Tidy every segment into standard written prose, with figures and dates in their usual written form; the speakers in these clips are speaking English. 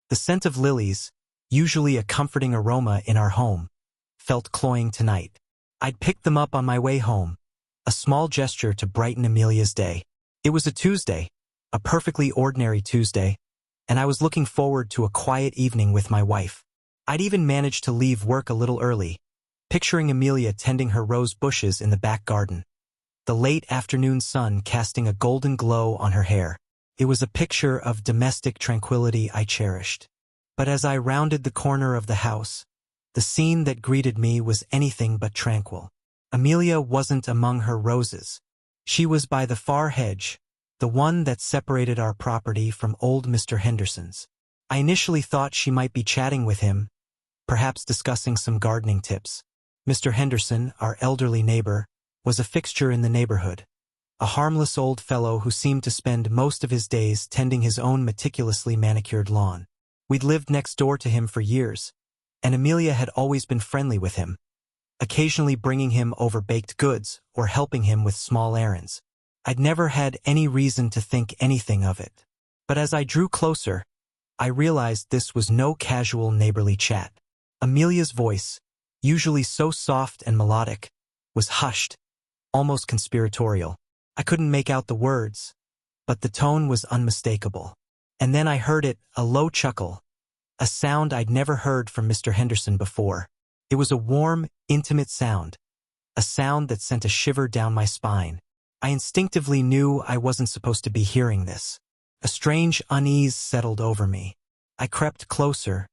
The scent of lilies, usually a comforting aroma in our home, felt cloying tonight. I'd picked them up on my way home, a small gesture to brighten Amelia's day. It was a Tuesday, a perfectly ordinary Tuesday, and I was looking forward to a quiet evening with my wife. I'd even managed to leave work a little early, picturing Amelia tending her rose bushes in the back garden, the late afternoon sun casting a golden glow on her hair. It was a picture of domestic tranquility I cherished. But as I rounded the corner of the house, the scene that greeted me was anything but tranquil. Amelia wasn't among her roses. She was by the far hedge, the one that separated our property from old Mr. Henderson's. I initially thought she might be chatting with him, perhaps discussing some gardening tips. Mr. Henderson, our elderly neighbor, was a fixture in the neighborhood, a harmless old fellow who seemed to spend most of his days tending his own meticulously manicured lawn. We'd lived next door to him for years, and Amelia had always been friendly with him, occasionally bringing him over baked goods or helping him with small errands. I'd never had any reason to think anything of it. But as I drew closer, I realized this was no casual neighborly chat. Amelia's voice, usually so soft and melodic, was hushed, almost conspiratorial. I couldn't make out the words, but the tone was unmistakable. And then I heard it, a low chuckle, a sound I'd never heard from Mr. Henderson before. It was a warm, intimate sound, a sound that sent a shiver down my spine. I instinctively knew I wasn't supposed to be hearing this. A strange unease settled over me. I crept closer,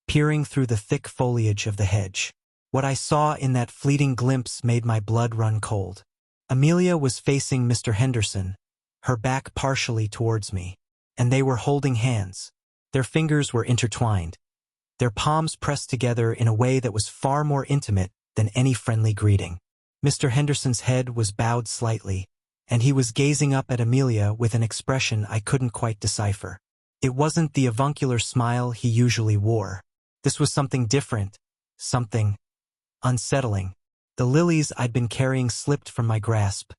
peering through the thick foliage of the hedge. What I saw in that fleeting glimpse made my blood run cold. Amelia was facing Mr. Henderson, her back partially towards me, and they were holding hands. Their fingers were intertwined, their palms pressed together in a way that was far more intimate than any friendly greeting. Mr. Henderson's head was bowed slightly, and he was gazing up at Amelia with an expression I couldn't quite decipher. It wasn't the avuncular smile he usually wore. This was something different, something unsettling. The lilies I'd been carrying slipped from my grasp,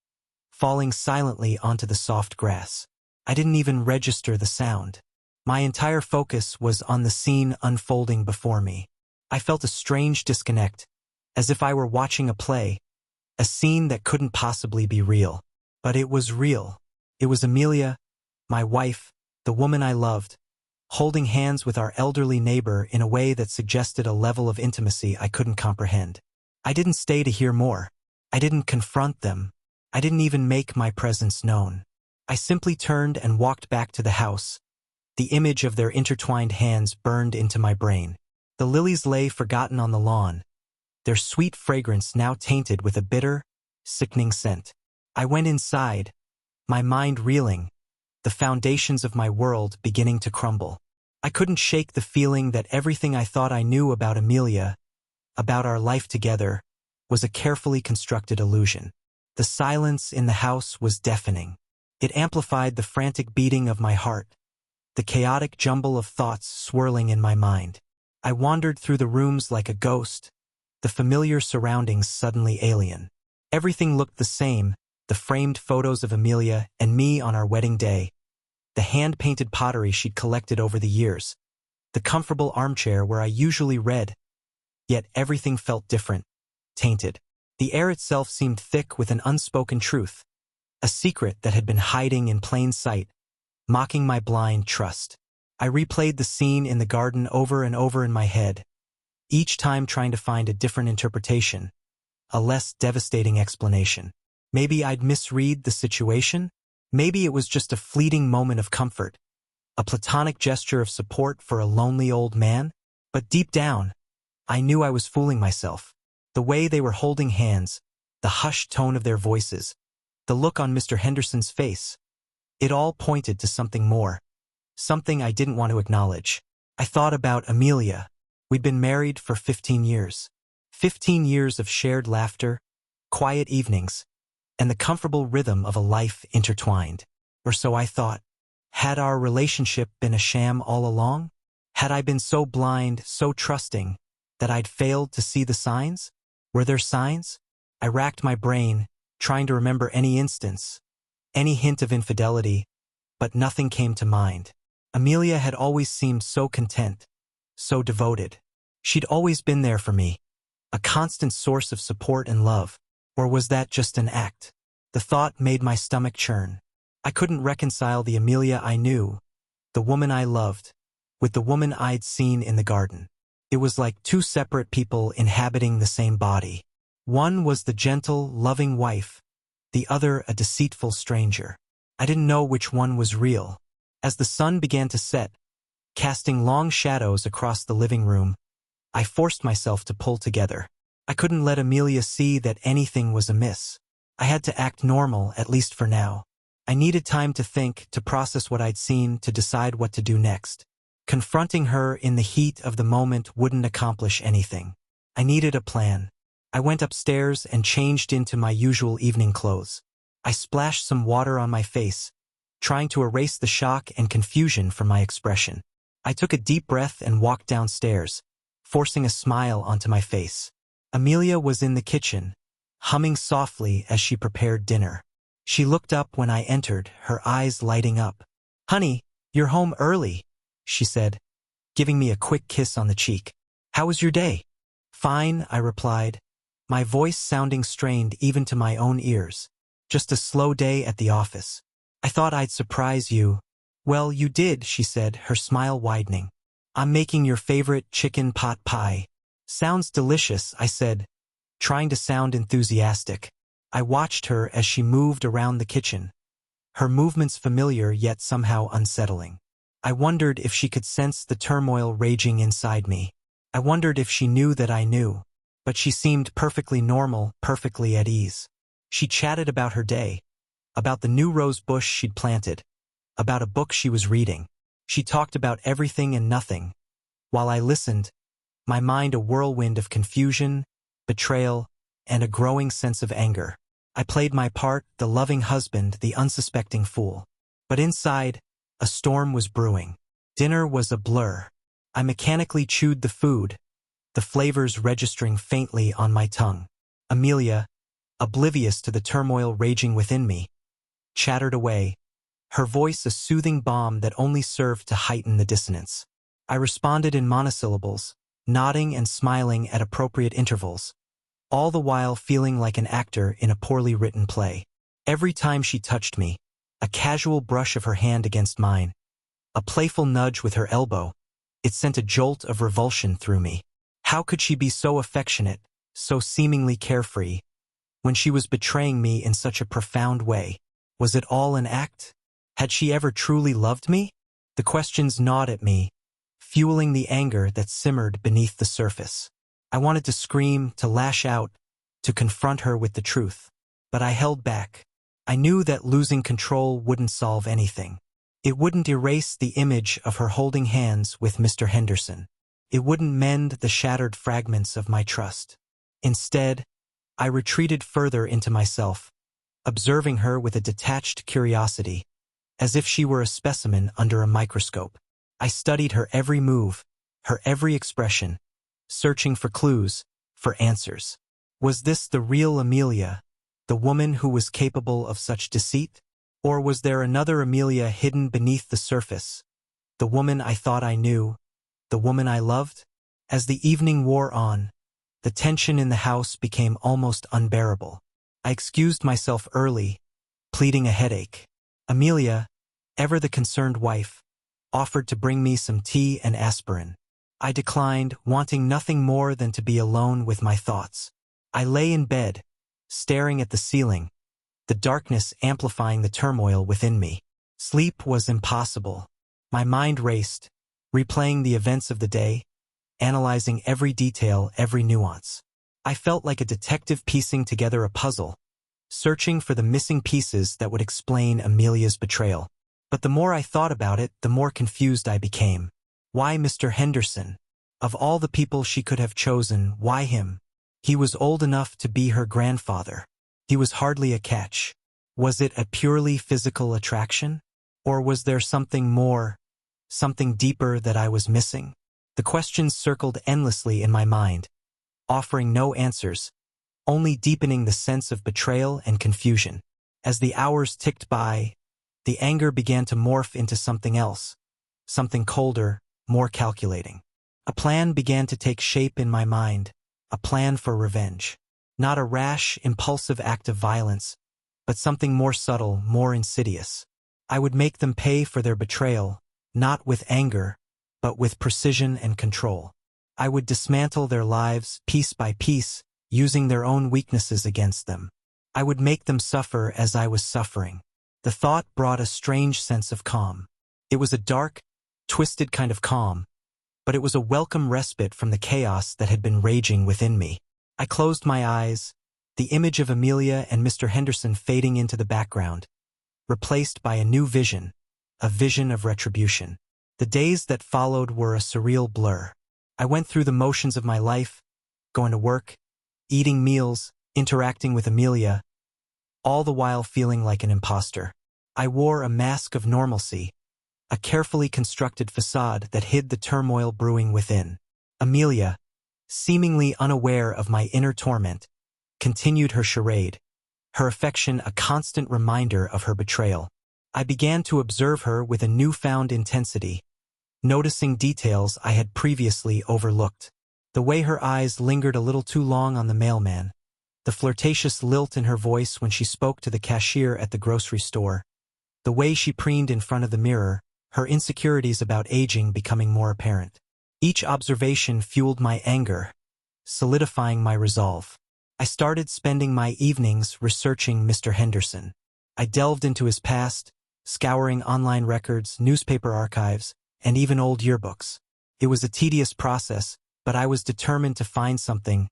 falling silently onto the soft grass. I didn't even register the sound. My entire focus was on the scene unfolding before me. I felt a strange disconnect, as if I were watching a play, a scene that couldn't possibly be real. But it was real. It was Amelia, my wife, the woman I loved, holding hands with our elderly neighbor in a way that suggested a level of intimacy I couldn't comprehend. I didn't stay to hear more. I didn't confront them. I didn't even make my presence known. I simply turned and walked back to the house. The image of their intertwined hands burned into my brain. The lilies lay forgotten on the lawn, their sweet fragrance now tainted with a bitter, sickening scent. I went inside, my mind reeling, the foundations of my world beginning to crumble. I couldn't shake the feeling that everything I thought I knew about Amelia, about our life together, was a carefully constructed illusion. The silence in the house was deafening. It amplified the frantic beating of my heart, the chaotic jumble of thoughts swirling in my mind. I wandered through the rooms like a ghost, the familiar surroundings suddenly alien. Everything looked the same, the framed photos of Amelia and me on our wedding day, the hand-painted pottery she'd collected over the years, the comfortable armchair where I usually read. Yet everything felt different, tainted. The air itself seemed thick with an unspoken truth, a secret that had been hiding in plain sight, mocking my blind trust. I replayed the scene in the garden over and over in my head, each time trying to find a different interpretation, a less devastating explanation. Maybe I'd misread the situation. Maybe it was just a fleeting moment of comfort, a platonic gesture of support for a lonely old man. But deep down, I knew I was fooling myself. The way they were holding hands, the hushed tone of their voices, the look on Mr. Henderson's face, it all pointed to something more, something I didn't want to acknowledge. I thought about Amelia. We'd been married for 15 years. 15 years of shared laughter, quiet evenings, and the comfortable rhythm of a life intertwined. Or so I thought. Had our relationship been a sham all along? Had I been so blind, so trusting, that I'd failed to see the signs? Were there signs? I racked my brain, trying to remember any instance, any hint of infidelity, but nothing came to mind. Amelia had always seemed so content, so devoted. She'd always been there for me, a constant source of support and love. Or was that just an act? The thought made my stomach churn. I couldn't reconcile the Amelia I knew, the woman I loved, with the woman I'd seen in the garden. It was like two separate people inhabiting the same body. One was the gentle, loving wife, the other a deceitful stranger. I didn't know which one was real. As the sun began to set, casting long shadows across the living room, I forced myself to pull together. I couldn't let Amelia see that anything was amiss. I had to act normal, at least for now. I needed time to think, to process what I'd seen, to decide what to do next. Confronting her in the heat of the moment wouldn't accomplish anything. I needed a plan. I went upstairs and changed into my usual evening clothes. I splashed some water on my face, trying to erase the shock and confusion from my expression. I took a deep breath and walked downstairs, forcing a smile onto my face. Amelia was in the kitchen, humming softly as she prepared dinner. She looked up when I entered, her eyes lighting up. "Honey, you're home early," she said, giving me a quick kiss on the cheek. "How was your day?" "Fine," I replied, my voice sounding strained even to my own ears. "Just a slow day at the office. I thought I'd surprise you." "Well, you did," she said, her smile widening. "I'm making your favorite chicken pot pie." "Sounds delicious," I said, trying to sound enthusiastic. I watched her as she moved around the kitchen, her movements familiar yet somehow unsettling. I wondered if she could sense the turmoil raging inside me. I wondered if she knew that I knew. But she seemed perfectly normal, perfectly at ease. She chatted about her day, about the new rose bush she'd planted, about a book she was reading. She talked about everything and nothing. While I listened, my mind a whirlwind of confusion, betrayal, and a growing sense of anger. I played my part, the loving husband, the unsuspecting fool. But inside, a storm was brewing. Dinner was a blur. I mechanically chewed the food, the flavors registering faintly on my tongue. Amelia, oblivious to the turmoil raging within me, chattered away, her voice a soothing balm that only served to heighten the dissonance. I responded in monosyllables, nodding and smiling at appropriate intervals, all the while feeling like an actor in a poorly written play. Every time she touched me, a casual brush of her hand against mine, a playful nudge with her elbow, it sent a jolt of revulsion through me. How could she be so affectionate, so seemingly carefree, when she was betraying me in such a profound way? Was it all an act? Had she ever truly loved me? The questions gnawed at me, fueling the anger that simmered beneath the surface. I wanted to scream, to lash out, to confront her with the truth. But I held back. I knew that losing control wouldn't solve anything. It wouldn't erase the image of her holding hands with Mr. Henderson. It wouldn't mend the shattered fragments of my trust. Instead, I retreated further into myself, observing her with a detached curiosity, as if she were a specimen under a microscope. I studied her every move, her every expression, searching for clues, for answers. Was this the real Amelia, the woman who was capable of such deceit? Or was there another Amelia hidden beneath the surface, the woman I thought I knew, the woman I loved? As the evening wore on, the tension in the house became almost unbearable. I excused myself early, pleading a headache. Amelia, ever the concerned wife, offered to bring me some tea and aspirin. I declined, wanting nothing more than to be alone with my thoughts. I lay in bed, staring at the ceiling, the darkness amplifying the turmoil within me. Sleep was impossible. My mind raced, replaying the events of the day, analyzing every detail, every nuance. I felt like a detective piecing together a puzzle, searching for the missing pieces that would explain Amelia's betrayal. But the more I thought about it, the more confused I became. Why Mr. Henderson? Of all the people she could have chosen, why him? He was old enough to be her grandfather. He was hardly a catch. Was it a purely physical attraction? Or was there something more, something deeper that I was missing? The questions circled endlessly in my mind, offering no answers, only deepening the sense of betrayal and confusion. As the hours ticked by, the anger began to morph into something else, something colder, more calculating. A plan began to take shape in my mind, a plan for revenge. Not a rash, impulsive act of violence, but something more subtle, more insidious. I would make them pay for their betrayal, not with anger, but with precision and control. I would dismantle their lives, piece by piece, using their own weaknesses against them. I would make them suffer as I was suffering. The thought brought a strange sense of calm. It was a dark, twisted kind of calm, but it was a welcome respite from the chaos that had been raging within me. I closed my eyes, the image of Amelia and Mr. Henderson fading into the background, replaced by a new vision, a vision of retribution. The days that followed were a surreal blur. I went through the motions of my life, going to work, eating meals, interacting with Amelia, all the while feeling like an imposter. I wore a mask of normalcy, a carefully constructed facade that hid the turmoil brewing within. Amelia, seemingly unaware of my inner torment, continued her charade, her affection a constant reminder of her betrayal. I began to observe her with a newfound intensity, noticing details I had previously overlooked. The way her eyes lingered a little too long on the mailman, the flirtatious lilt in her voice when she spoke to the cashier at the grocery store, the way she preened in front of the mirror, her insecurities about aging becoming more apparent. Each observation fueled my anger, solidifying my resolve. I started spending my evenings researching Mr. Henderson. I delved into his past, scouring online records, newspaper archives, and even old yearbooks. It was a tedious process, but I was determined to find something,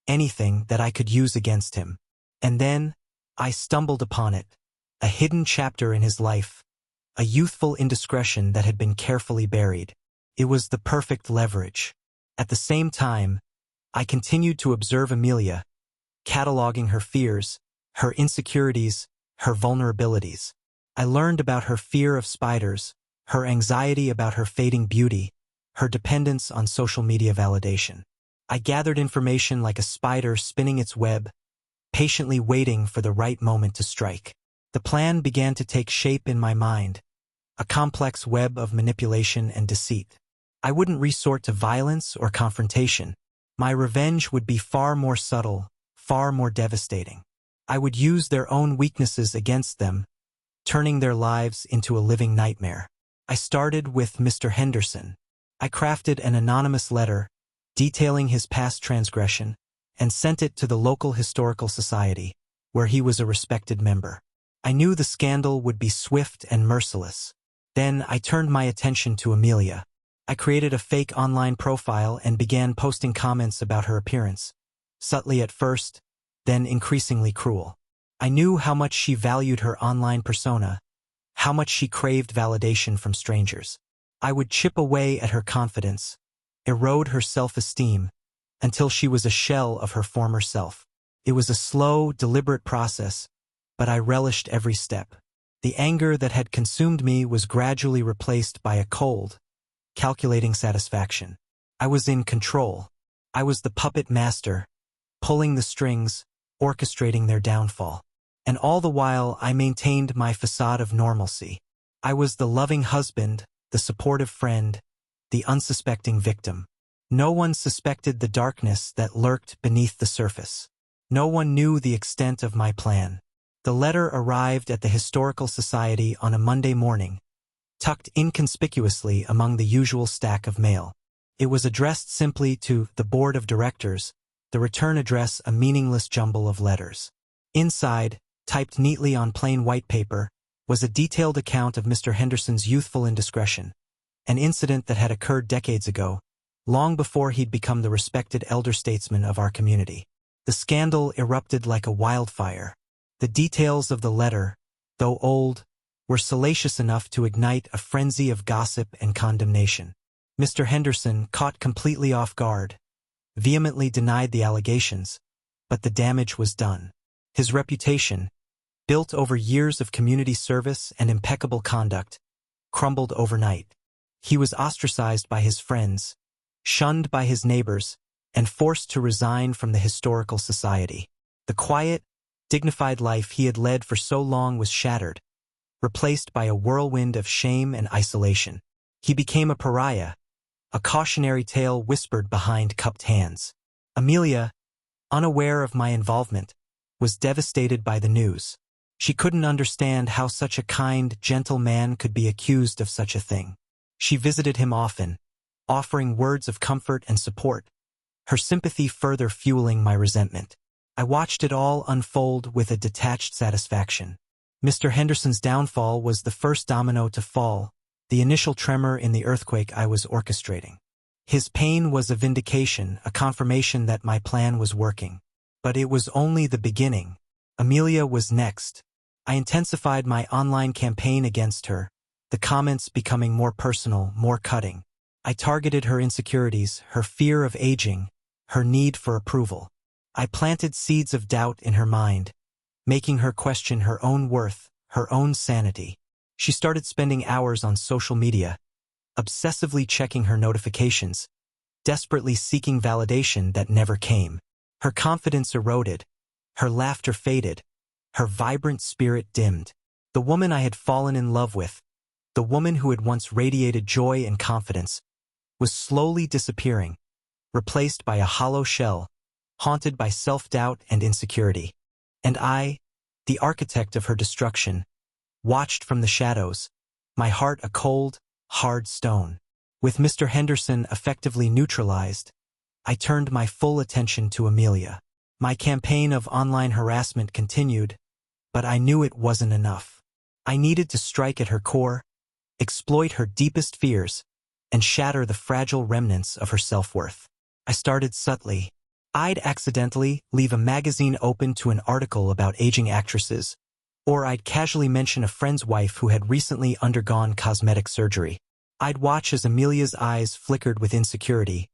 anything that I could use against him. And then, I stumbled upon it, a hidden chapter in his life, a youthful indiscretion that had been carefully buried. It was the perfect leverage. At the same time, I continued to observe Amelia, cataloging her fears, her insecurities, her vulnerabilities. I learned about her fear of spiders, her anxiety about her fading beauty, her dependence on social media validation. I gathered information like a spider spinning its web, patiently waiting for the right moment to strike. The plan began to take shape in my mind, a complex web of manipulation and deceit. I wouldn't resort to violence or confrontation. My revenge would be far more subtle, far more devastating. I would use their own weaknesses against them, turning their lives into a living nightmare. I started with Mr. Henderson. I crafted an anonymous letter, detailing his past transgression, and sent it to the local historical society, where he was a respected member. I knew the scandal would be swift and merciless. Then I turned my attention to Amelia. I created a fake online profile and began posting comments about her appearance, subtly at first, then increasingly cruel. I knew how much she valued her online persona, how much she craved validation from strangers. I would chip away at her confidence, erode her self-esteem, until she was a shell of her former self. It was a slow, deliberate process, but I relished every step. The anger that had consumed me was gradually replaced by a cold, calculating satisfaction. I was in control. I was the puppet master, pulling the strings, orchestrating their downfall. And all the while I maintained my facade of normalcy. I was the loving husband, the supportive friend, the unsuspecting victim. No one suspected the darkness that lurked beneath the surface. No one knew the extent of my plan. The letter arrived at the Historical Society on a Monday morning, tucked inconspicuously among the usual stack of mail. It was addressed simply to the Board of Directors, the return address a meaningless jumble of letters. Inside, typed neatly on plain white paper, was a detailed account of Mr. Henderson's youthful indiscretion, an incident that had occurred decades ago, long before he'd become the respected elder statesman of our community. The scandal erupted like a wildfire. The details of the letter, though old, were salacious enough to ignite a frenzy of gossip and condemnation. Mr. Henderson, caught completely off guard, vehemently denied the allegations, but the damage was done. His reputation, built over years of community service and impeccable conduct, crumbled overnight. He was ostracized by his friends, shunned by his neighbors, and forced to resign from the Historical Society. The quiet, dignified life he had led for so long was shattered, replaced by a whirlwind of shame and isolation. He became a pariah, a cautionary tale whispered behind cupped hands. Amelia, unaware of my involvement, was devastated by the news. She couldn't understand how such a kind, gentle man could be accused of such a thing. She visited him often, offering words of comfort and support, her sympathy further fueling my resentment. I watched it all unfold with a detached satisfaction. Mr. Henderson's downfall was the first domino to fall, the initial tremor in the earthquake I was orchestrating. His pain was a vindication, a confirmation that my plan was working. But it was only the beginning. Amelia was next. I intensified my online campaign against her, the comments becoming more personal, more cutting. I targeted her insecurities, her fear of aging, her need for approval. I planted seeds of doubt in her mind, making her question her own worth, her own sanity. She started spending hours on social media, obsessively checking her notifications, desperately seeking validation that never came. Her confidence eroded, her laughter faded, her vibrant spirit dimmed. The woman I had fallen in love with, the woman who had once radiated joy and confidence, was slowly disappearing, replaced by a hollow shell, haunted by self-doubt and insecurity. And I, the architect of her destruction, watched from the shadows, my heart a cold, hard stone. With Mr. Henderson effectively neutralized, I turned my full attention to Amelia. My campaign of online harassment continued, but I knew it wasn't enough. I needed to strike at her core, exploit her deepest fears, and shatter the fragile remnants of her self-worth. I started subtly. I'd accidentally leave a magazine open to an article about aging actresses, or I'd casually mention a friend's wife who had recently undergone cosmetic surgery. I'd watch as Amelia's eyes flickered with insecurity,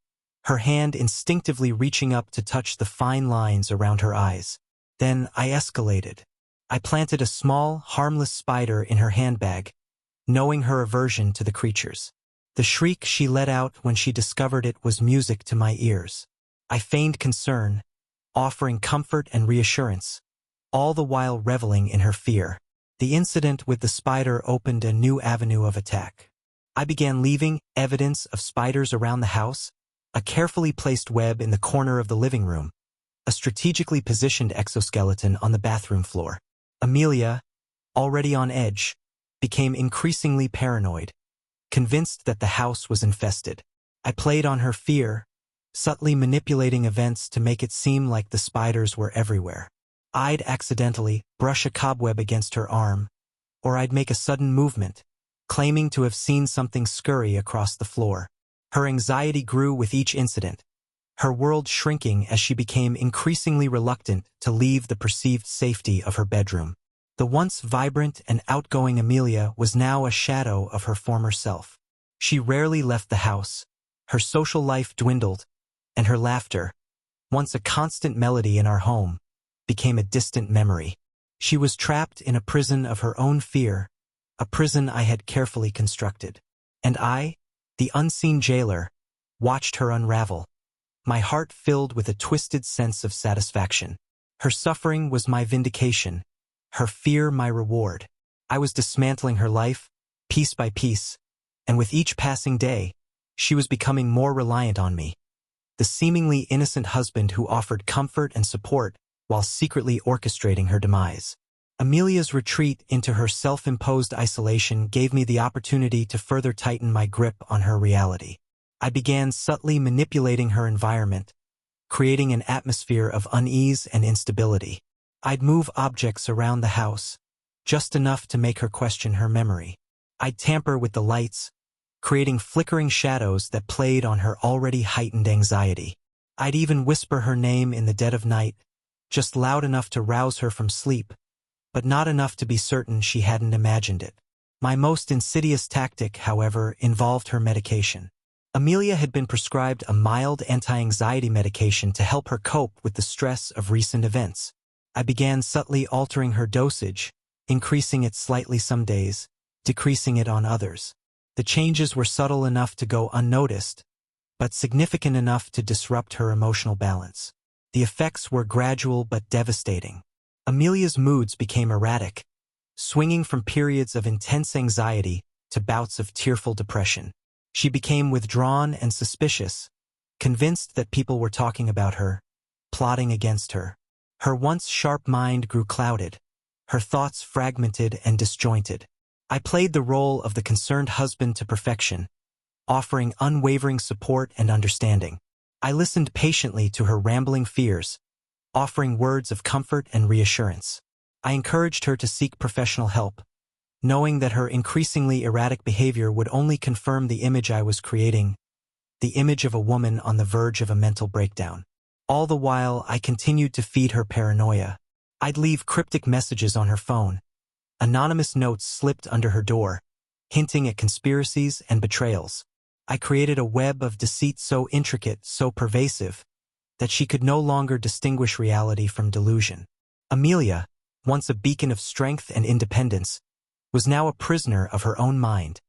her hand instinctively reaching up to touch the fine lines around her eyes. Then I escalated. I planted a small, harmless spider in her handbag, knowing her aversion to the creatures. The shriek she let out when she discovered it was music to my ears. I feigned concern, offering comfort and reassurance, all the while reveling in her fear. The incident with the spider opened a new avenue of attack. I began leaving evidence of spiders around the house, a carefully placed web in the corner of the living room, a strategically positioned exoskeleton on the bathroom floor. Amelia, already on edge, became increasingly paranoid, convinced that the house was infested. I played on her fear, subtly manipulating events to make it seem like the spiders were everywhere. I'd accidentally brush a cobweb against her arm, or I'd make a sudden movement, claiming to have seen something scurry across the floor. Her anxiety grew with each incident, her world shrinking as she became increasingly reluctant to leave the perceived safety of her bedroom. The once vibrant and outgoing Amelia was now a shadow of her former self. She rarely left the house, her social life dwindled, and her laughter, once a constant melody in our home, became a distant memory. She was trapped in a prison of her own fear, a prison I had carefully constructed. And I, the unseen jailer, watched her unravel, my heart filled with a twisted sense of satisfaction. Her suffering was my vindication, her fear my reward. I was dismantling her life, piece by piece, and with each passing day, she was becoming more reliant on me. The seemingly innocent husband who offered comfort and support while secretly orchestrating her demise. Amelia's retreat into her self-imposed isolation gave me the opportunity to further tighten my grip on her reality. I began subtly manipulating her environment, creating an atmosphere of unease and instability. I'd move objects around the house, just enough to make her question her memory. I'd tamper with the lights, creating flickering shadows that played on her already heightened anxiety. I'd even whisper her name in the dead of night, just loud enough to rouse her from sleep, but not enough to be certain she hadn't imagined it. My most insidious tactic, however, involved her medication. Amelia had been prescribed a mild anti-anxiety medication to help her cope with the stress of recent events. I began subtly altering her dosage, increasing it slightly some days, decreasing it on others. The changes were subtle enough to go unnoticed, but significant enough to disrupt her emotional balance. The effects were gradual but devastating. Amelia's moods became erratic, swinging from periods of intense anxiety to bouts of tearful depression. She became withdrawn and suspicious, convinced that people were talking about her, plotting against her. Her once sharp mind grew clouded, her thoughts fragmented and disjointed. I played the role of the concerned husband to perfection, offering unwavering support and understanding. I listened patiently to her rambling fears, offering words of comfort and reassurance. I encouraged her to seek professional help, knowing that her increasingly erratic behavior would only confirm the image I was creating, the image of a woman on the verge of a mental breakdown. All the while, I continued to feed her paranoia. I'd leave cryptic messages on her phone. Anonymous notes slipped under her door, hinting at conspiracies and betrayals. I created a web of deceit so intricate, so pervasive, that she could no longer distinguish reality from delusion. Amelia, once a beacon of strength and independence, was now a prisoner of her own mind,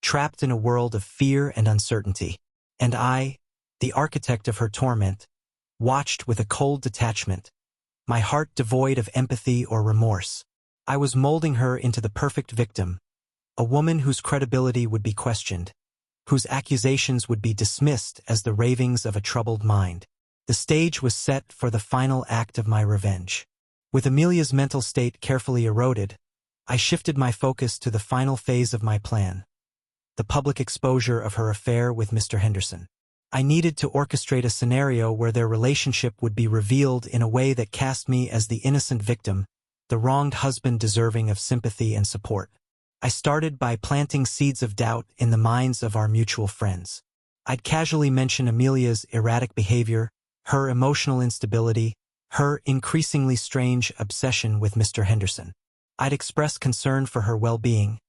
trapped in a world of fear and uncertainty. And I, the architect of her torment, watched with a cold detachment, my heart devoid of empathy or remorse. I was molding her into the perfect victim, a woman whose credibility would be questioned, whose accusations would be dismissed as the ravings of a troubled mind. The stage was set for the final act of my revenge. With Amelia's mental state carefully eroded, I shifted my focus to the final phase of my plan, the public exposure of her affair with Mr. Henderson. I needed to orchestrate a scenario where their relationship would be revealed in a way that cast me as the innocent victim, the wronged husband deserving of sympathy and support. I started by planting seeds of doubt in the minds of our mutual friends. I'd casually mention Amelia's erratic behavior, her emotional instability, her increasingly strange obsession with Mr. Henderson. I'd express concern for her well-being,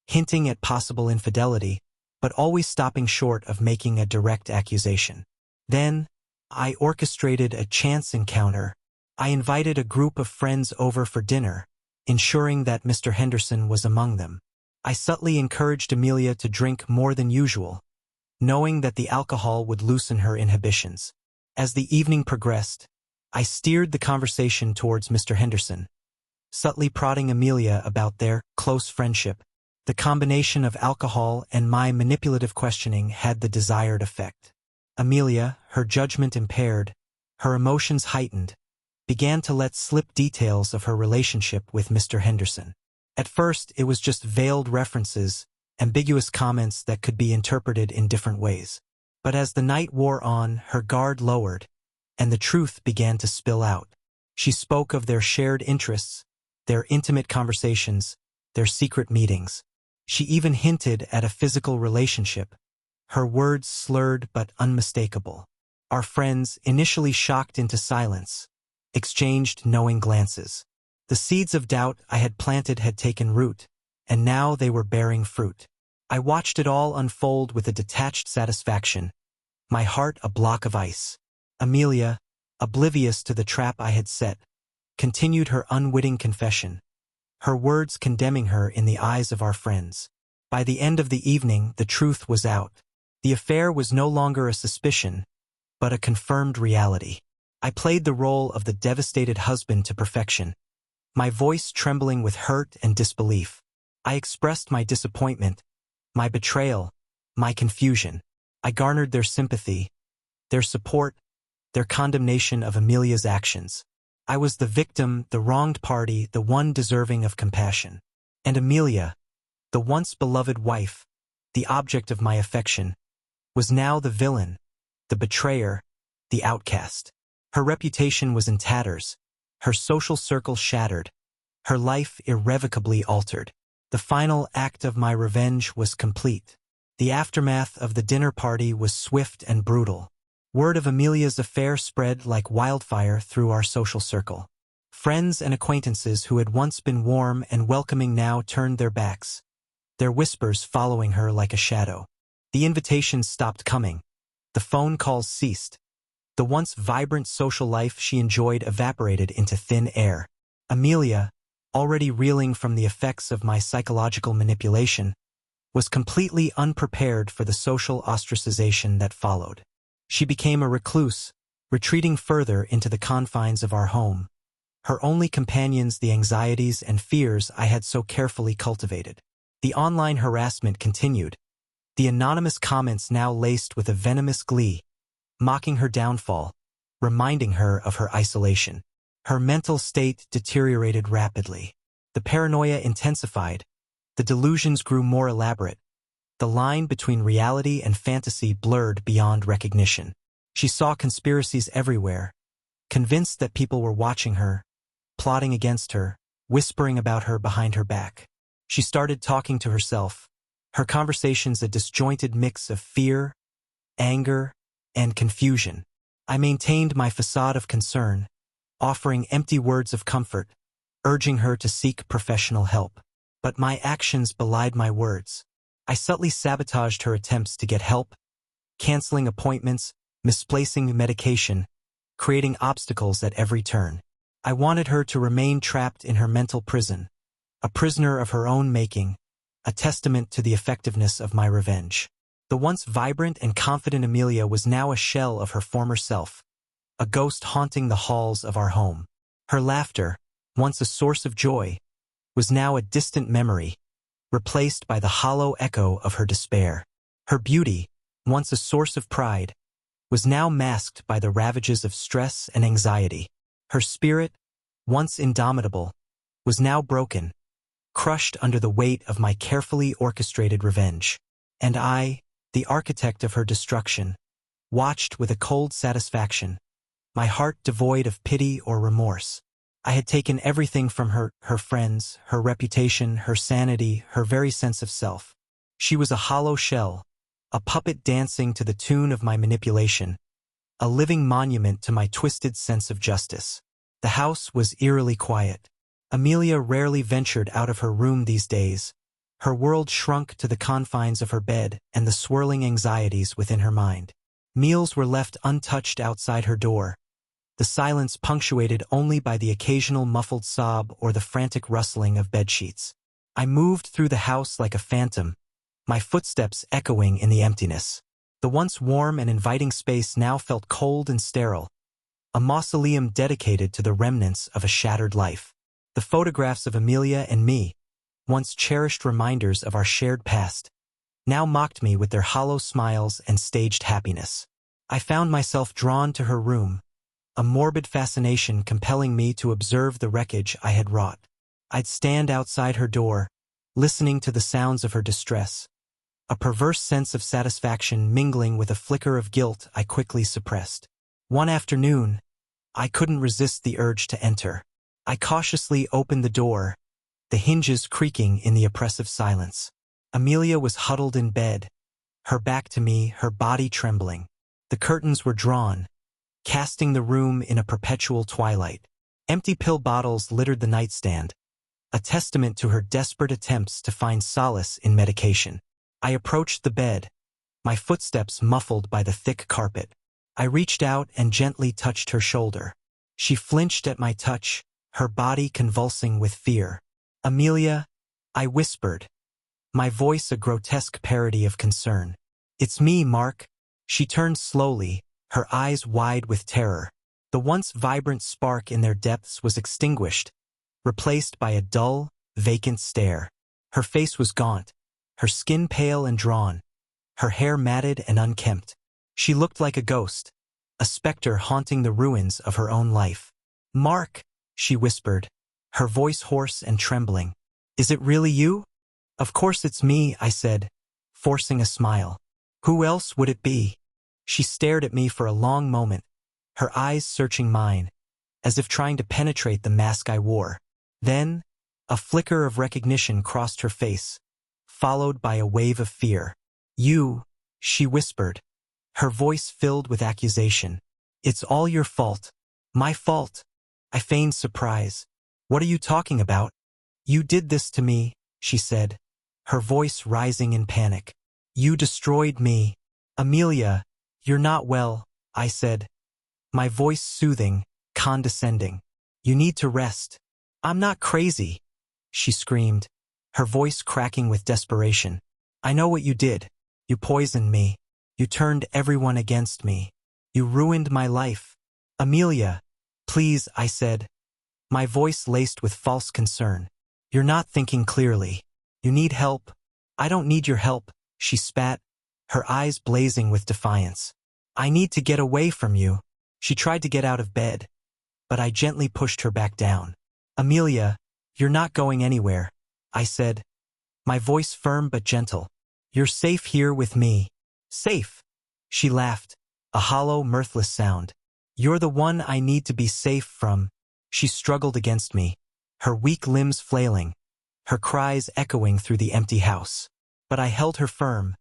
hinting at possible infidelity, but always stopping short of making a direct accusation. Then, I orchestrated a chance encounter. I invited a group of friends over for dinner, ensuring that Mr. Henderson was among them. I subtly encouraged Amelia to drink more than usual, knowing that the alcohol would loosen her inhibitions. As the evening progressed, I steered the conversation towards Mr. Henderson, subtly prodding Amelia about their close friendship. The combination of alcohol and my manipulative questioning had the desired effect. Amelia, her judgment impaired, her emotions heightened, began to let slip details of her relationship with Mr. Henderson. At first, it was just veiled references, ambiguous comments that could be interpreted in different ways. But as the night wore on, her guard lowered, and the truth began to spill out. She spoke of their shared interests, their intimate conversations, their secret meetings. She even hinted at a physical relationship, her words slurred but unmistakable. Our friends, initially shocked into silence, exchanged knowing glances. The seeds of doubt I had planted had taken root, and now they were bearing fruit. I watched it all unfold with a detached satisfaction, my heart a block of ice. Amelia, oblivious to the trap I had set, continued her unwitting confession, her words condemning her in the eyes of our friends. By the end of the evening, the truth was out. The affair was no longer a suspicion, but a confirmed reality. I played the role of the devastated husband to perfection, my voice trembling with hurt and disbelief. I expressed my disappointment, my betrayal, my confusion. I garnered their sympathy, their support, their condemnation of Amelia's actions. I was the victim, the wronged party, the one deserving of compassion. And Amelia, the once beloved wife, the object of my affection, was now the villain, the betrayer, the outcast. Her reputation was in tatters, her social circle shattered, her life irrevocably altered. The final act of my revenge was complete. The aftermath of the dinner party was swift and brutal. Word of Amelia's affair spread like wildfire through our social circle. Friends and acquaintances who had once been warm and welcoming now turned their backs, their whispers following her like a shadow. The invitations stopped coming. The phone calls ceased. The once vibrant social life she enjoyed evaporated into thin air. Amelia, already reeling from the effects of my psychological manipulation, was completely unprepared for the social ostracization that followed. She became a recluse, retreating further into the confines of our home, her only companions the anxieties and fears I had so carefully cultivated. The online harassment continued, the anonymous comments now laced with a venomous glee, mocking her downfall, reminding her of her isolation. Her mental state deteriorated rapidly. The paranoia intensified. The delusions grew more elaborate. The line between reality and fantasy blurred beyond recognition. She saw conspiracies everywhere, convinced that people were watching her, plotting against her, whispering about her behind her back. She started talking to herself, her conversations a disjointed mix of fear, anger, and confusion. I maintained my facade of concern, offering empty words of comfort, urging her to seek professional help. But my actions belied my words. I subtly sabotaged her attempts to get help, canceling appointments, misplacing medication, creating obstacles at every turn. I wanted her to remain trapped in her mental prison, a prisoner of her own making, a testament to the effectiveness of my revenge. The once vibrant and confident Amelia was now a shell of her former self, a ghost haunting the halls of our home. Her laughter, once a source of joy, was now a distant memory, replaced by the hollow echo of her despair. Her beauty, once a source of pride, was now masked by the ravages of stress and anxiety. Her spirit, once indomitable, was now broken, crushed under the weight of my carefully orchestrated revenge. And I, the architect of her destruction, watched with a cold satisfaction, my heart devoid of pity or remorse. I had taken everything from her friends, her reputation, her sanity, her very sense of self. She was a hollow shell, a puppet dancing to the tune of my manipulation, a living monument to my twisted sense of justice. The house was eerily quiet. Amelia rarely ventured out of her room these days. Her world shrunk to the confines of her bed and the swirling anxieties within her mind. Meals were left untouched outside her door, the silence punctuated only by the occasional muffled sob or the frantic rustling of bedsheets. I moved through the house like a phantom, my footsteps echoing in the emptiness. The once warm and inviting space now felt cold and sterile, a mausoleum dedicated to the remnants of a shattered life. The photographs of Amelia and me, once cherished reminders of our shared past, now mocked me with their hollow smiles and staged happiness. I found myself drawn to her room, a morbid fascination compelling me to observe the wreckage I had wrought. I'd stand outside her door, listening to the sounds of her distress, a perverse sense of satisfaction mingling with a flicker of guilt I quickly suppressed. One afternoon, I couldn't resist the urge to enter. I cautiously opened the door, the hinges creaking in the oppressive silence. Amelia was huddled in bed, her back to me, her body trembling. The curtains were drawn, casting the room in a perpetual twilight. Empty pill bottles littered the nightstand, a testament to her desperate attempts to find solace in medication. I approached the bed, my footsteps muffled by the thick carpet. I reached out and gently touched her shoulder. She flinched at my touch, her body convulsing with fear. "Amelia," I whispered, my voice a grotesque parody of concern. "It's me, Mark." She turned slowly, her eyes wide with terror. The once vibrant spark in their depths was extinguished, replaced by a dull, vacant stare. Her face was gaunt, her skin pale and drawn, her hair matted and unkempt. She looked like a ghost, a specter haunting the ruins of her own life. "Mark," she whispered, her voice hoarse and trembling. "Is it really you?" "Of course it's me," I said, forcing a smile. "Who else would it be?" She stared at me for a long moment, her eyes searching mine, as if trying to penetrate the mask I wore. Then, a flicker of recognition crossed her face, followed by a wave of fear. "You," she whispered, her voice filled with accusation. "It's all your fault." "My fault?" I feigned surprise. "What are you talking about?" "You did this to me," she said, her voice rising in panic. "You destroyed me." "Amelia, you're not well," I said, my voice soothing, condescending. "You need to rest." "I'm not crazy," she screamed, her voice cracking with desperation. "I know what you did. You poisoned me. You turned everyone against me. You ruined my life." "Amelia, please," I said, my voice laced with false concern. "You're not thinking clearly." You need help? I don't need your help, she spat, her eyes blazing with defiance. I need to get away from you. She tried to get out of bed, but I gently pushed her back down. Amelia, you're not going anywhere, I said, my voice firm but gentle. You're safe here with me. Safe? She laughed, a hollow, mirthless sound. You're the one I need to be safe from. She struggled against me, her weak limbs flailing, her cries echoing through the empty house. But I held her firm,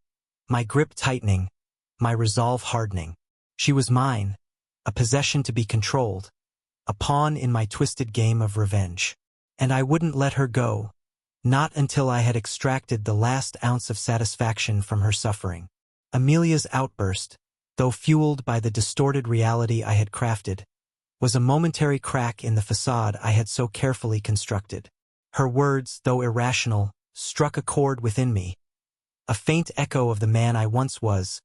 my grip tightening, my resolve hardening. She was mine, a possession to be controlled, a pawn in my twisted game of revenge. And I wouldn't let her go, not until I had extracted the last ounce of satisfaction from her suffering. Amelia's outburst, though fueled by the distorted reality I had crafted, was a momentary crack in the facade I had so carefully constructed. Her words, though irrational, struck a chord within me, a faint echo of the man I once was,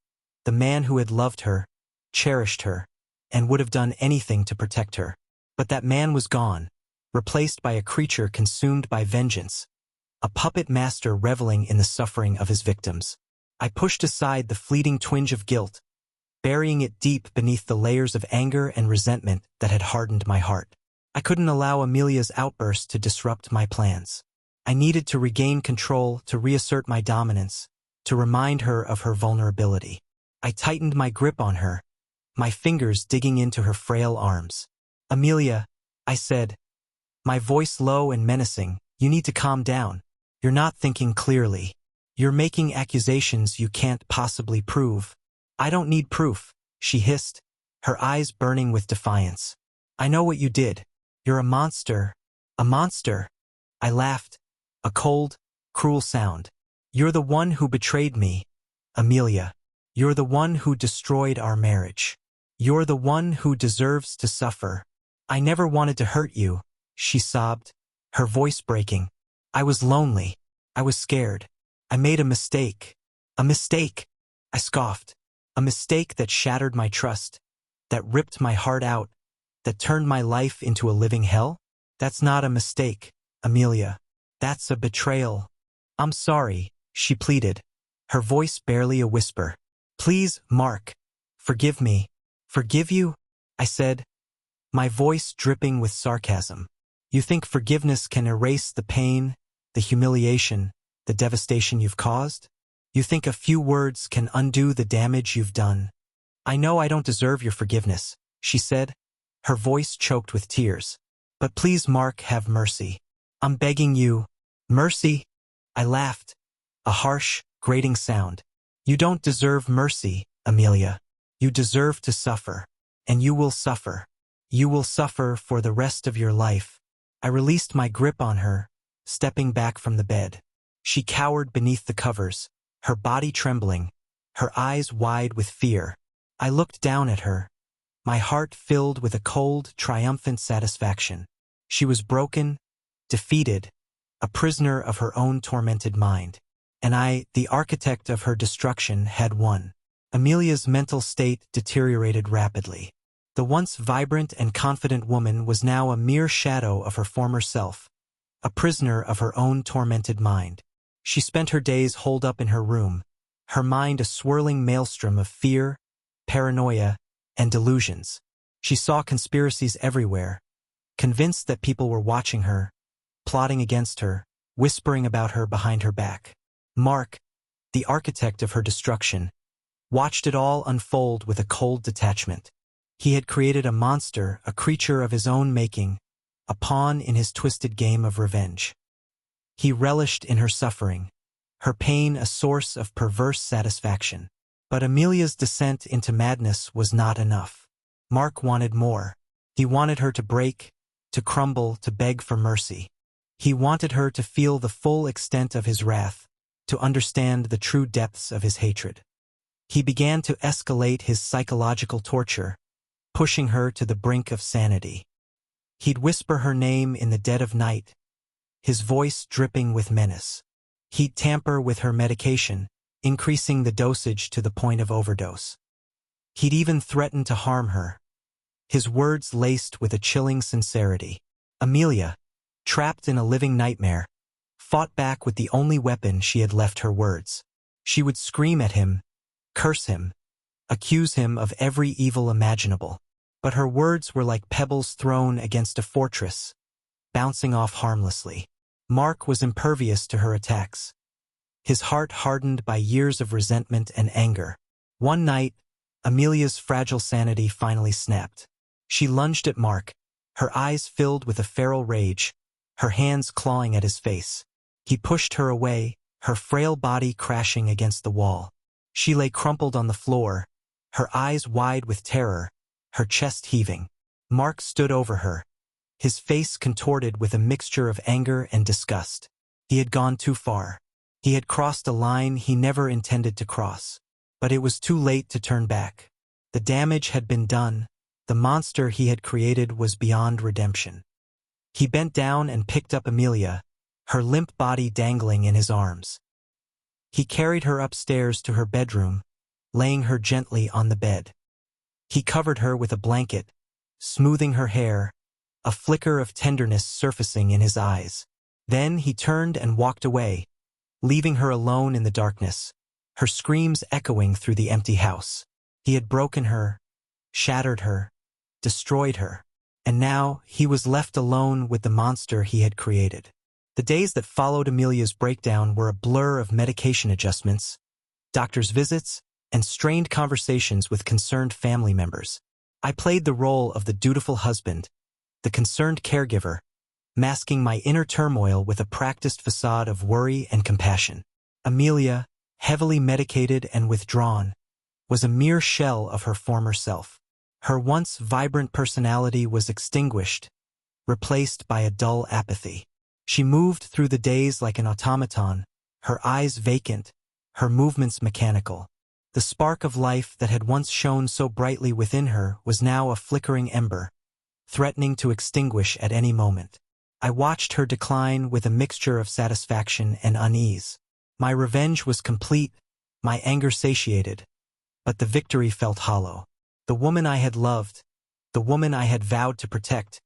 the man who had loved her, cherished her, and would have done anything to protect her. But that man was gone, replaced by a creature consumed by vengeance, a puppet master reveling in the suffering of his victims. I pushed aside the fleeting twinge of guilt, burying it deep beneath the layers of anger and resentment that had hardened my heart. I couldn't allow Amelia's outburst to disrupt my plans. I needed to regain control, to reassert my dominance, to remind her of her vulnerability. I tightened my grip on her, my fingers digging into her frail arms. Amelia, I said, my voice low and menacing, you need to calm down. You're not thinking clearly. You're making accusations you can't possibly prove. I don't need proof, she hissed, her eyes burning with defiance. I know what you did. You're a monster. A monster. I laughed, a cold, cruel sound. You're the one who betrayed me, Amelia. You're the one who destroyed our marriage. You're the one who deserves to suffer. I never wanted to hurt you, she sobbed, her voice breaking. I was lonely. I was scared. I made a mistake. A mistake, I scoffed. A mistake that shattered my trust, that ripped my heart out, that turned my life into a living hell? That's not a mistake, Amelia. That's a betrayal. I'm sorry, she pleaded, her voice barely a whisper. Please, Mark, forgive me. Forgive you? I said, my voice dripping with sarcasm. You think forgiveness can erase the pain, the humiliation, the devastation you've caused? You think a few words can undo the damage you've done? I know I don't deserve your forgiveness, she said, her voice choked with tears. But please, Mark, have mercy. I'm begging you. Mercy? I laughed, a harsh, grating sound. You don't deserve mercy, Amelia. You deserve to suffer. And you will suffer. You will suffer for the rest of your life. I released my grip on her, stepping back from the bed. She cowered beneath the covers, her body trembling, her eyes wide with fear. I looked down at her, my heart filled with a cold, triumphant satisfaction. She was broken, defeated, a prisoner of her own tormented mind. And I, the architect of her destruction, had won. Amelia's mental state deteriorated rapidly. The once vibrant and confident woman was now a mere shadow of her former self, a prisoner of her own tormented mind. She spent her days holed up in her room, her mind a swirling maelstrom of fear, paranoia, and delusions. She saw conspiracies everywhere, convinced that people were watching her, plotting against her, whispering about her behind her back. Mark, the architect of her destruction, watched it all unfold with a cold detachment. He had created a monster, a creature of his own making, a pawn in his twisted game of revenge. He relished in her suffering, her pain a source of perverse satisfaction. But Amelia's descent into madness was not enough. Mark wanted more. He wanted her to break, to crumble, to beg for mercy. He wanted her to feel the full extent of his wrath, to understand the true depths of his hatred. He began to escalate his psychological torture, pushing her to the brink of sanity. He'd whisper her name in the dead of night, his voice dripping with menace. He'd tamper with her medication, increasing the dosage to the point of overdose. He'd even threaten to harm her, his words laced with a chilling sincerity. Amelia, trapped in a living nightmare, fought back with the only weapon she had left: her words. She would scream at him, curse him, accuse him of every evil imaginable. But her words were like pebbles thrown against a fortress, bouncing off harmlessly. Mark was impervious to her attacks, his heart hardened by years of resentment and anger. One night, Amelia's fragile sanity finally snapped. She lunged at Mark, her eyes filled with a feral rage, her hands clawing at his face. He pushed her away, her frail body crashing against the wall. She lay crumpled on the floor, her eyes wide with terror, her chest heaving. Mark stood over her, his face contorted with a mixture of anger and disgust. He had gone too far. He had crossed a line he never intended to cross. But it was too late to turn back. The damage had been done. The monster he had created was beyond redemption. He bent down and picked up Amelia, her limp body dangling in his arms. He carried her upstairs to her bedroom, laying her gently on the bed. He covered her with a blanket, smoothing her hair, a flicker of tenderness surfacing in his eyes. Then he turned and walked away, leaving her alone in the darkness, her screams echoing through the empty house. He had broken her, shattered her, destroyed her, and now he was left alone with the monster he had created. The days that followed Amelia's breakdown were a blur of medication adjustments, doctor's visits, and strained conversations with concerned family members. I played the role of the dutiful husband, the concerned caregiver, masking my inner turmoil with a practiced facade of worry and compassion. Amelia, heavily medicated and withdrawn, was a mere shell of her former self. Her once vibrant personality was extinguished, replaced by a dull apathy. She moved through the days like an automaton, her eyes vacant, her movements mechanical. The spark of life that had once shone so brightly within her was now a flickering ember, threatening to extinguish at any moment. I watched her decline with a mixture of satisfaction and unease. My revenge was complete, my anger satiated, but the victory felt hollow. The woman I had loved, the woman I had vowed to protect,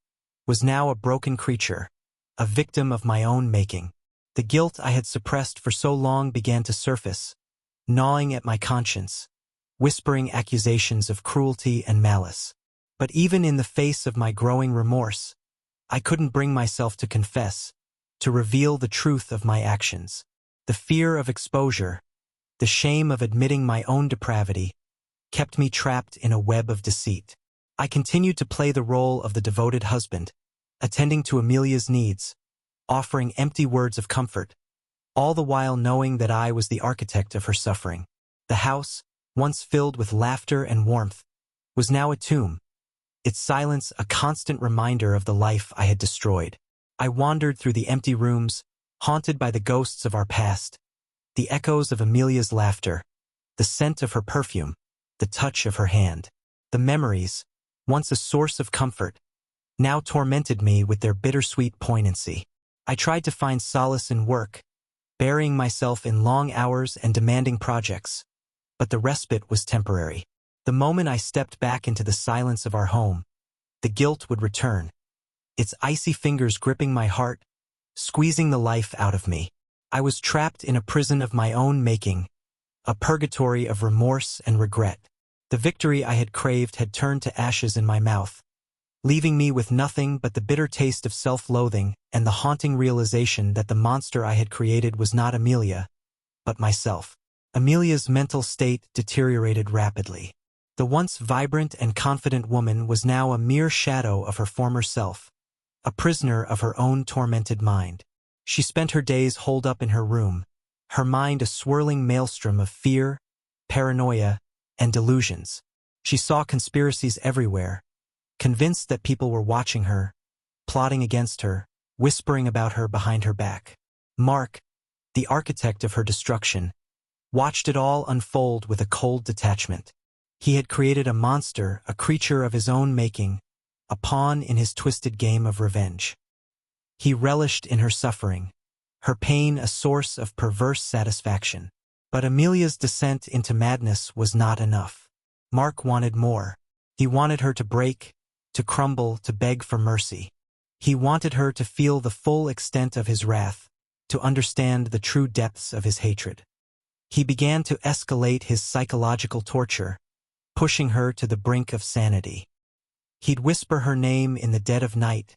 was now a broken creature, a victim of my own making. The guilt I had suppressed for so long began to surface, gnawing at my conscience, whispering accusations of cruelty and malice. But even in the face of my growing remorse, I couldn't bring myself to confess, to reveal the truth of my actions. The fear of exposure, the shame of admitting my own depravity, kept me trapped in a web of deceit. I continued to play the role of the devoted husband, attending to Amelia's needs, offering empty words of comfort, all the while knowing that I was the architect of her suffering. The house, once filled with laughter and warmth, was now a tomb, its silence a constant reminder of the life I had destroyed. I wandered through the empty rooms, haunted by the ghosts of our past, the echoes of Amelia's laughter, the scent of her perfume, the touch of her hand. The memories, once a source of comfort, now tormented me with their bittersweet poignancy. I tried to find solace in work, burying myself in long hours and demanding projects, but the respite was temporary. The moment I stepped back into the silence of our home, the guilt would return, its icy fingers gripping my heart, squeezing the life out of me. I was trapped in a prison of my own making, a purgatory of remorse and regret. The victory I had craved had turned to ashes in my mouth, leaving me with nothing but the bitter taste of self-loathing and the haunting realization that the monster I had created was not Amelia, but myself. Amelia's mental state deteriorated rapidly. The once vibrant and confident woman was now a mere shadow of her former self, a prisoner of her own tormented mind. She spent her days holed up in her room, her mind a swirling maelstrom of fear, paranoia, and delusions. She saw conspiracies everywhere, convinced that people were watching her, plotting against her, whispering about her behind her back. Mark, the architect of her destruction, watched it all unfold with a cold detachment. He had created a monster, a creature of his own making, a pawn in his twisted game of revenge. He relished in her suffering, her pain a source of perverse satisfaction. But Amelia's descent into madness was not enough. Mark wanted more. He wanted her to break, to crumble, to beg for mercy. He wanted her to feel the full extent of his wrath, to understand the true depths of his hatred. He began to escalate his psychological torture, pushing her to the brink of sanity. He'd whisper her name in the dead of night,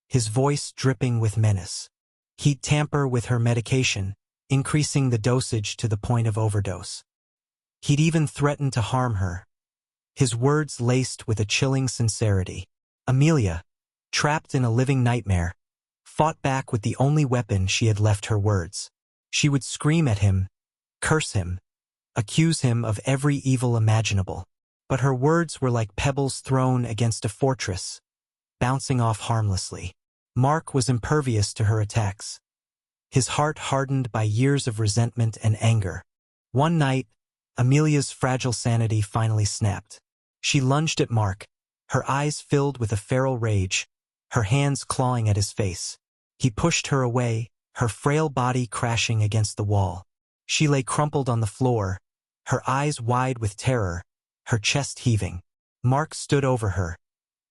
his voice dripping with menace. He'd tamper with her medication, increasing the dosage to the point of overdose. He'd even threaten to harm her, his words laced with a chilling sincerity. Amelia, trapped in a living nightmare, fought back with the only weapon she had left: her words. She would scream at him, curse him, accuse him of every evil imaginable. But her words were like pebbles thrown against a fortress, bouncing off harmlessly. Mark was impervious to her attacks, his heart hardened by years of resentment and anger. One night, Amelia's fragile sanity finally snapped. She lunged at Mark, her eyes filled with a feral rage, her hands clawing at his face. He pushed her away, her frail body crashing against the wall. She lay crumpled on the floor, her eyes wide with terror, her chest heaving. Mark stood over her,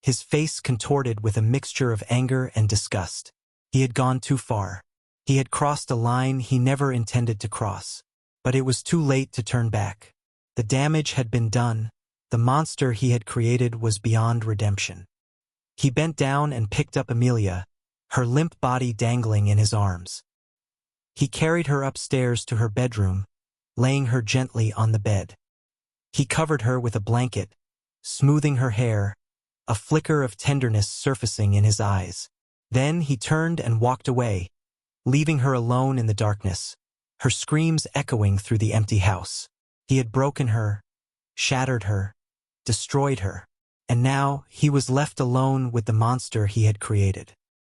his face contorted with a mixture of anger and disgust. He had gone too far. He had crossed a line he never intended to cross. But it was too late to turn back. The damage had been done. The monster he had created was beyond redemption. He bent down and picked up Amelia, her limp body dangling in his arms. He carried her upstairs to her bedroom, laying her gently on the bed. He covered her with a blanket, smoothing her hair, a flicker of tenderness surfacing in his eyes. Then he turned and walked away, leaving her alone in the darkness, her screams echoing through the empty house. He had broken her, shattered her, destroyed her, and now he was left alone with the monster he had created.